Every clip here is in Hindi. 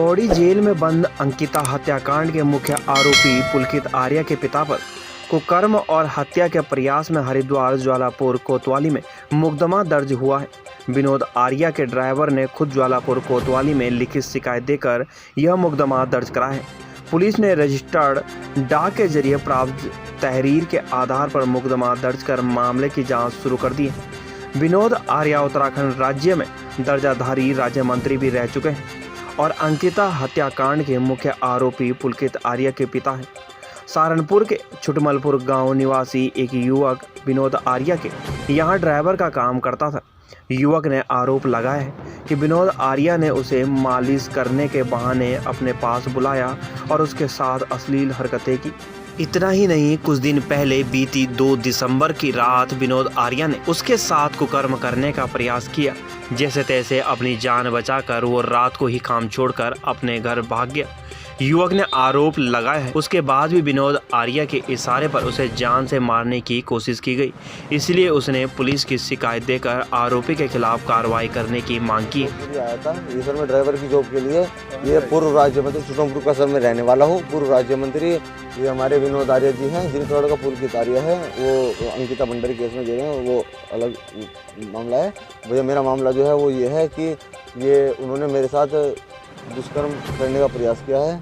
पौड़ी जेल में बंद अंकिता हत्याकांड के मुख्य आरोपी पुलकित आर्या के पिता पर कुकर्म और हत्या के प्रयास में हरिद्वार ज्वालापुर कोतवाली में मुकदमा दर्ज हुआ है। विनोद आर्या के ड्राइवर ने खुद ज्वालापुर कोतवाली में लिखित शिकायत देकर यह मुकदमा दर्ज करा है। पुलिस ने रजिस्टर्ड डाक के जरिए प्राप्त तहरीर के आधार पर मुकदमा दर्ज कर मामले की जांच शुरू कर दी है। विनोद आर्या उत्तराखंड राज्य में दर्जाधारी राज्य मंत्री भी रह चुके हैं और अंकिता हत्याकांड के मुख्य आरोपी पुलकित आर्या के पिता हैं। सहारनपुर के छुटमलपुर गांव निवासी एक युवक विनोद आर्या के यहां ड्राइवर का काम करता था। युवक ने आरोप लगाया है कि विनोद आर्या ने उसे मालिश करने के बहाने अपने पास बुलाया और उसके साथ अश्लील हरकतें की। इतना ही नहीं, कुछ दिन पहले बीती 2 दिसंबर की रात विनोद आर्या ने उसके साथ कुकर्म करने का प्रयास किया। जैसे तैसे अपनी जान बचाकर वो रात को ही काम छोड़कर अपने घर भाग गया। युवक ने आरोप लगाया है उसके बाद भी विनोद आर्या के इशारे पर उसे जान से मारने की कोशिश की गई, इसलिए उसने पुलिस की शिकायत देकर आरोपी के खिलाफ कार्रवाई करने की मांग की। आया था ये सर, मैं ड्राइवर की जॉब के लिए ये पूर्व राज्य मंत्री छुटमलपुर का सर मैं रहने वाला हूँ। पूर्व राज्य मंत्री ये हमारे विनोद आर्या जी हैं, जिनका लड़का पुलकित आर्या है वो अंकिता भंडारी केस में दे रहे हैं, वो अलग मामला है। भैया मेरा मामला जो है वो ये है कि ये उन्होंने मेरे साथ दुष्कर्म करने का प्रयास किया है।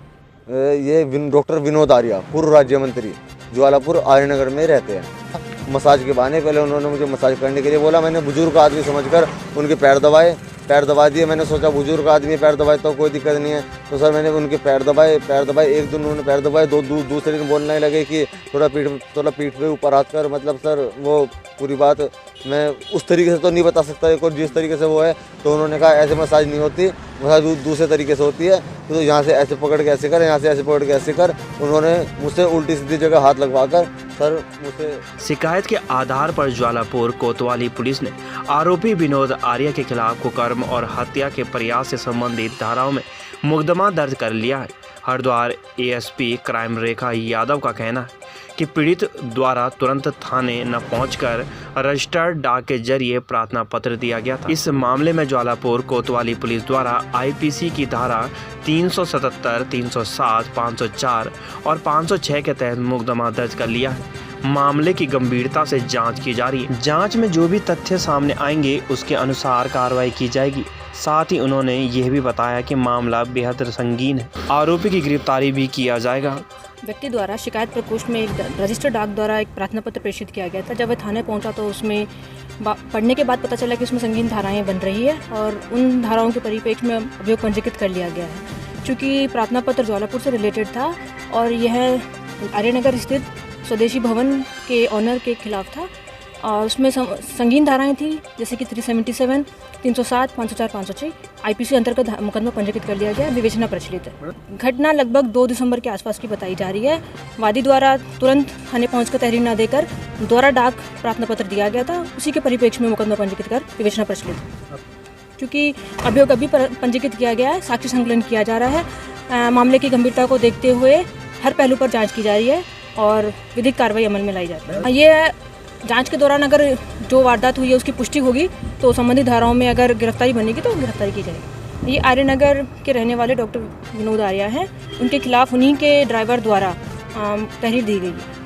ये डॉक्टर विनोद आर्या पूर्व राज्य मंत्री ज्वालापुर आर्यनगर में रहते हैं। मसाज के बहाने पहले उन्होंने मुझे मसाज करने के लिए बोला। मैंने बुजुर्ग आदमी समझकर उनके पैर दबा दिए। मैंने सोचा बुजुर्ग आदमी पैर दबाए तो कोई दिक्कत नहीं है, तो सर मैंने उनके पैर दबाए। एक दिन उन्होंने पैर दबाए, दूसरे दिन बोलने लगे कि थोड़ा पीठ पे ऊपर हाथ कर। मतलब सर वो पूरी बात मैं उस तरीके से तो नहीं बता सकता एक और जिस तरीके से वो है। तो उन्होंने कहा ऐसे मसाज नहीं होती, मसाज दूसरे तरीके से होती है, तो यहाँ से ऐसे पकड़ के ऐसे कर, यहाँ से ऐसे पकड़ के ऐसे कर। उन्होंने मुझसे उल्टी सीधी जगह हाथ लगवाकर सर मुझसे। शिकायत के आधार पर ज्वालापुर कोतवाली पुलिस ने आरोपी विनोद आर्या के खिलाफ कुकर्म और हत्या के प्रयास से संबंधित धाराओं में मुकदमा दर्ज कर लिया है। हरिद्वार एएसपी क्राइम रेखा यादव का कहना है कि पीड़ित द्वारा तुरंत थाने न पहुंचकर रजिस्टर्ड डाक के जरिए प्रार्थना पत्र दिया गया था। इस मामले में ज्वालापुर कोतवाली पुलिस द्वारा आईपीसी की धारा 377, 307, 504 और 506 के तहत मुकदमा दर्ज कर लिया है। मामले की गंभीरता से जांच की जा रही है। जांच में जो भी तथ्य सामने आएंगे उसके अनुसार कार्रवाई की जाएगी। साथ ही उन्होंने यह भी बताया कि मामला बेहद संगीन है, आरोपी की गिरफ्तारी भी किया जाएगा। व्यक्ति द्वारा शिकायत प्रकोष्ठ में एक रजिस्टर्ड डाक द्वारा एक प्रार्थना पत्र प्रेषित किया गया था। जब वह थाने पहुंचा तो उसमें पढ़ने के बाद पता चला कि उसमें संगीन धाराएं बन रही है और उन धाराओं के परिप्रेक्ष्य में अभियोग पंजीकृत कर लिया गया है। चूँकि प्रार्थना पत्र ज्वालापुर से रिलेटेड था और यह आर्यनगर स्थित स्वदेशी भवन के ऑनर के खिलाफ था और उसमें संगीन धाराएं थी जैसे कि 377, 307, 504, 506 आईपीसी अंतर्गत मुकदमा पंजीकृत कर दिया गया। विवेचना प्रचलित है। घटना लगभग 2 दिसंबर के आसपास की बताई जा रही है। वादी द्वारा तुरंत थाने पहुंचकर तहरीर न देकर द्वारा डाक प्रार्थना पत्र दिया गया था। उसी के परिप्रेक्ष्य में मुकदमा पंजीकृत कर विवेचना प्रचलित है। क्योंकि अभियोग अभी पंजीकृत किया गया है, साक्ष्य संकलन किया जा रहा है। मामले की गंभीरता को देखते हुए हर पहलू पर जाँच की जा रही है और विधिक कार्रवाई अमल में लाई जा रही है। ये जांच के दौरान अगर जो वारदात हुई है उसकी पुष्टि होगी तो संबंधित धाराओं में अगर गिरफ्तारी बनेगी तो गिरफ्तारी की जाएगी। ये आर्यनगर के रहने वाले डॉक्टर विनोद आर्या हैं, उनके खिलाफ उन्हीं के ड्राइवर द्वारा तहरीर दी गई है।